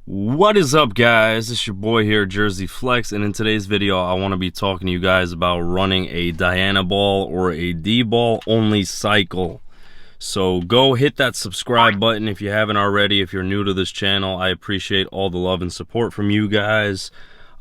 What is up, guys? It's your boy here, Jersey Flex, and in today's video I want to be talking to you guys about running a Dianabol or a Dbol only cycle. So go hit that subscribe button if you haven't already. If you're new to this channel, I appreciate all the love and support from you guys.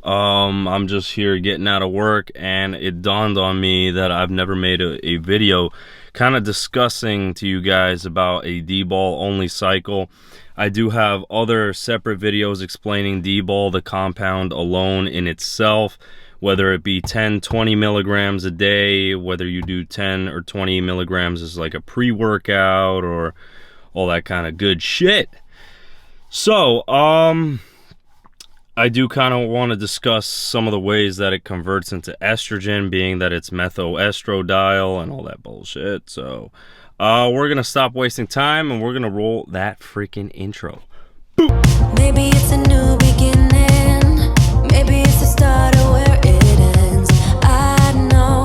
I'm just here getting out of work, and it dawned on me that I've never made a video kind of discussing to you guys about a Dbol only cycle. I do have other separate videos explaining Dbol, the compound alone in itself, whether it be 10-20 milligrams a day, whether you do 10 or 20 milligrams as like a pre-workout or all that kind of good shit. So I do kind of want to discuss some of the ways that it converts into estrogen, being that it's methoestradiol and all that bullshit. So we're gonna stop wasting time and we're gonna roll that freaking intro. Boom. Maybe it's a new beginning, maybe it's the start of where it ends. I know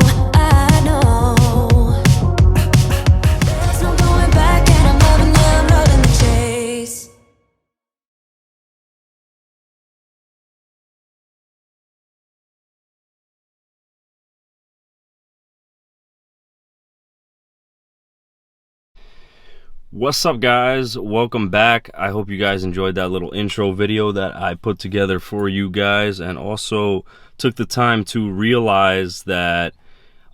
there's no going back, and I'm loving the chase. What's up, guys? Welcome back. I hope you guys enjoyed that little intro video that I put together for you guys, and also took the time to realize that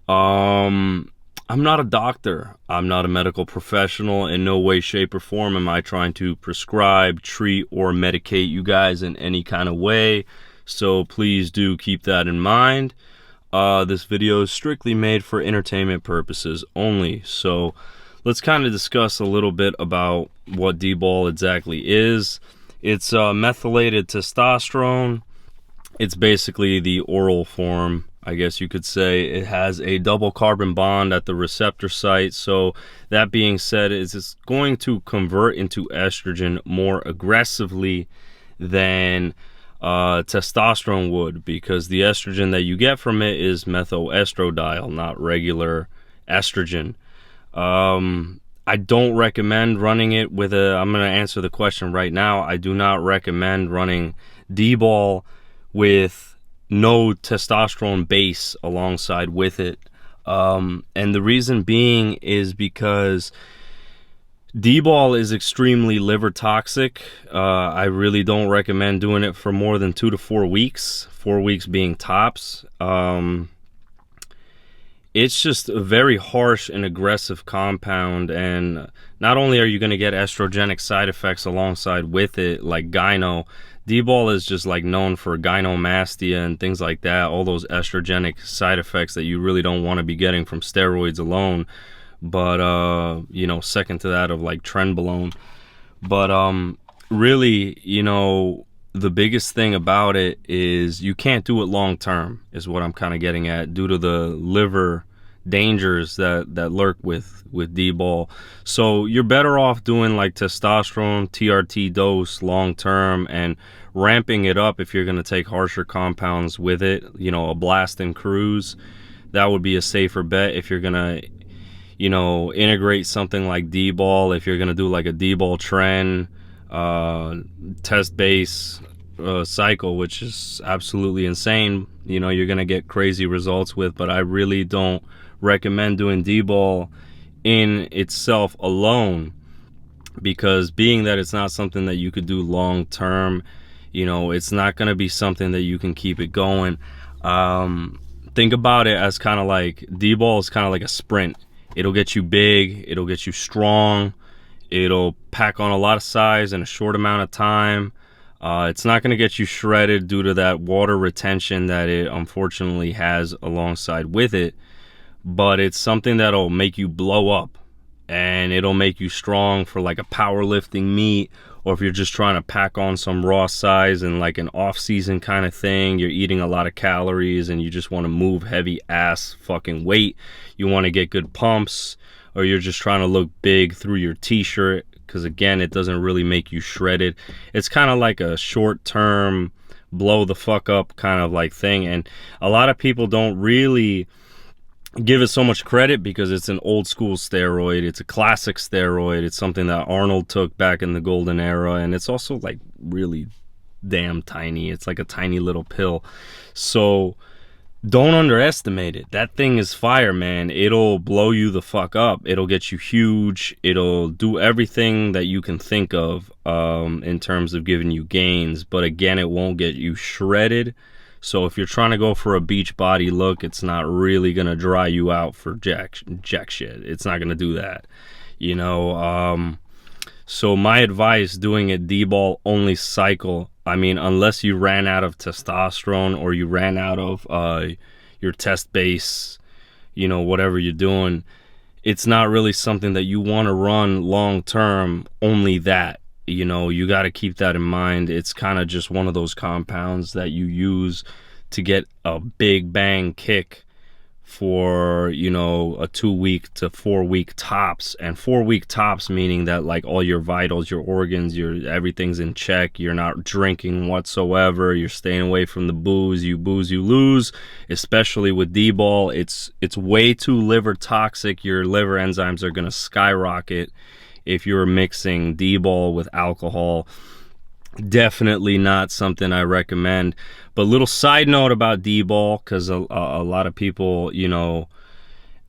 I'm not a doctor. I'm not a medical professional. In no way, shape, or form am I trying to prescribe, treat, or medicate you guys in any kind of way. So please do keep that in mind. This video is strictly made for entertainment purposes only. So let's kind of discuss a little bit about what Dbol exactly is. It's methylated testosterone. It's basically the oral form, I guess you could say. It has a double carbon bond at the receptor site. So that being said, it's going to convert into estrogen more aggressively than testosterone would, because the estrogen that you get from it is methoestradiol, not regular estrogen. I don't recommend running it with I'm going to answer the question right now. I do not recommend running Dbol with no testosterone base alongside with it. And the reason being is because Dbol is extremely liver toxic. I really don't recommend doing it for more than 2 to 4 weeks, 4 weeks being tops. It's just a very harsh and aggressive compound, and not only are you going to get estrogenic side effects alongside with it, like gyno. Dbol is just like known for gynomastia and things like that, all those estrogenic side effects that you really don't want to be getting from steroids alone. But you know, second to that of like trenbolone. But really, you know, the biggest thing about it is you can't do it long term, is what I'm kind of getting at, due to the liver dangers that lurk with Dbol. So you're better off doing like testosterone TRT dose long term and ramping it up if you're going to take harsher compounds with it. You know, a blast and cruise, that would be a safer bet if you're going to, you know, integrate something like Dbol. If you're going to do like a Dbol trend test base cycle, which is absolutely insane, you know, you're gonna get crazy results with. But I really don't recommend doing Dbol in itself alone, because being that it's not something that you could do long term, you know, it's not going to be something that you can keep it going. Think about it as kind of like Dbol is kind of like a sprint. It'll get you big, it'll get you strong, it'll pack on a lot of size in a short amount of time. It's not going to get you shredded due to that water retention that it unfortunately has alongside with it, but it's something that'll make you blow up, and it'll make you strong for like a powerlifting meet, or if you're just trying to pack on some raw size and like an off-season kind of thing, you're eating a lot of calories and you just want to move heavy ass fucking weight, you want to get good pumps, or you're just trying to look big through your t-shirt, because again, it doesn't really make you shredded. It's kind of like a short-term blow the fuck up kind of like thing, and a lot of people don't really give it so much credit because it's an old school steroid. It's a classic steroid. It's something that Arnold took back in the golden era, and it's also like really damn tiny. It's like a tiny little pill. So don't underestimate it. That thing is fire, man. It'll blow you the fuck up. It'll get you huge. It'll do everything that you can think of in terms of giving you gains. But again, it won't get you shredded. So if you're trying to go for a beach body look, it's not really going to dry you out for jack shit. It's not going to do that. You know, so my advice, doing a Dbol only cycle, I mean, unless you ran out of testosterone or you ran out of your test base, you know, whatever you're doing, it's not really something that you want to run long term, only that. You know, you got to keep that in mind. It's kind of just one of those compounds that you use to get a big bang kick for, you know, a 2 week to 4 week tops. And 4 week tops meaning that like all your vitals, your organs, everything's in check. You're not drinking whatsoever. You're staying away from the booze. You lose, especially with Dbol. It's way too liver toxic. Your liver enzymes are going to skyrocket if you're mixing Dbol with alcohol. Definitely not something I recommend. But little side note about Dbol, because a lot of people, you know,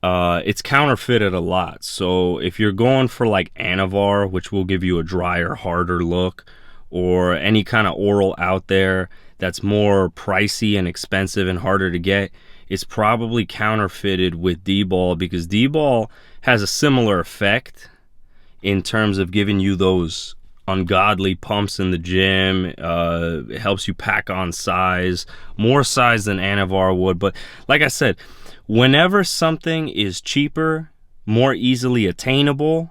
it's counterfeited a lot. So if you're going for like Anavar, which will give you a drier, harder look, or any kind of oral out there that's more pricey and expensive and harder to get, it's probably counterfeited with Dbol, because Dbol has a similar effect in terms of giving you those ungodly pumps in the gym. It helps you pack on size, more size than Anavar would. But like I said, whenever something is cheaper, more easily attainable,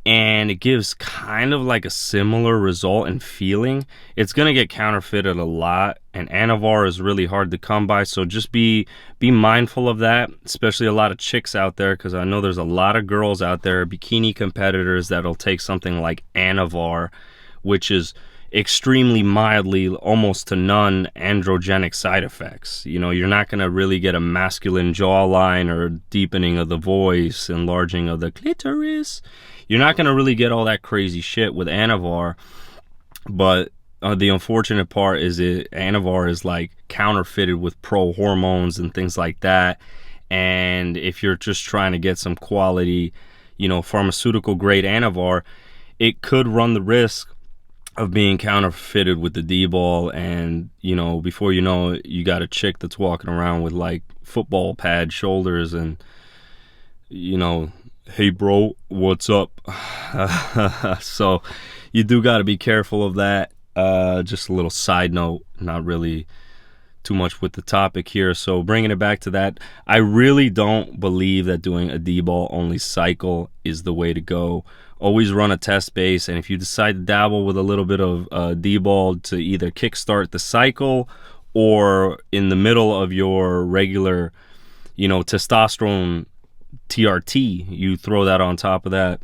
and it gives kind of like a similar result and feeling, it's gonna get counterfeited a lot. And Anavar is really hard to come by, so just be mindful of that, especially a lot of chicks out there, because I know there's a lot of girls out there, bikini competitors, that'll take something like Anavar, which is extremely mildly, almost to none, androgenic side effects. You know, you're not going to really get a masculine jawline or deepening of the voice, enlarging of the clitoris. You're not going to really get all that crazy shit with Anavar. But the unfortunate part is Anavar is like counterfeited with pro hormones and things like that. And if you're just trying to get some quality, you know, pharmaceutical grade Anavar, it could run the risk of being counterfeited with the Dbol. And, you know, before you know it, you got a chick that's walking around with like football pad shoulders and, you know, hey bro, what's up? So you do got to be careful of that. Just a little side note, not really too much with the topic here. So bringing it back to that, I really don't believe that doing a Dbol only cycle is the way to go. Always run a test base, and if you decide to dabble with a little bit of Dbol to either kickstart the cycle, or in the middle of your regular, you know, testosterone TRT, you throw that on top of that,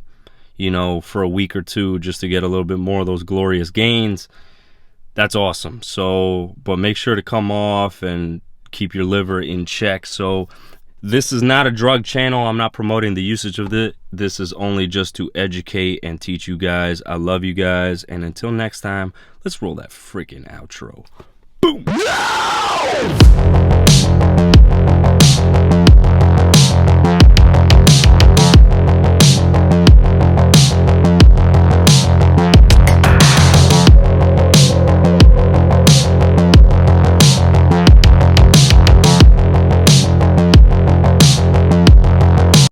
you know, for a week or two just to get a little bit more of those glorious gains. That's awesome. So, but make sure to come off and keep your liver in check. So this is not a drug channel. I'm not promoting the usage of it. This is only just to educate and teach you guys. I love you guys. And until next time, let's roll that freaking outro. Boom. No!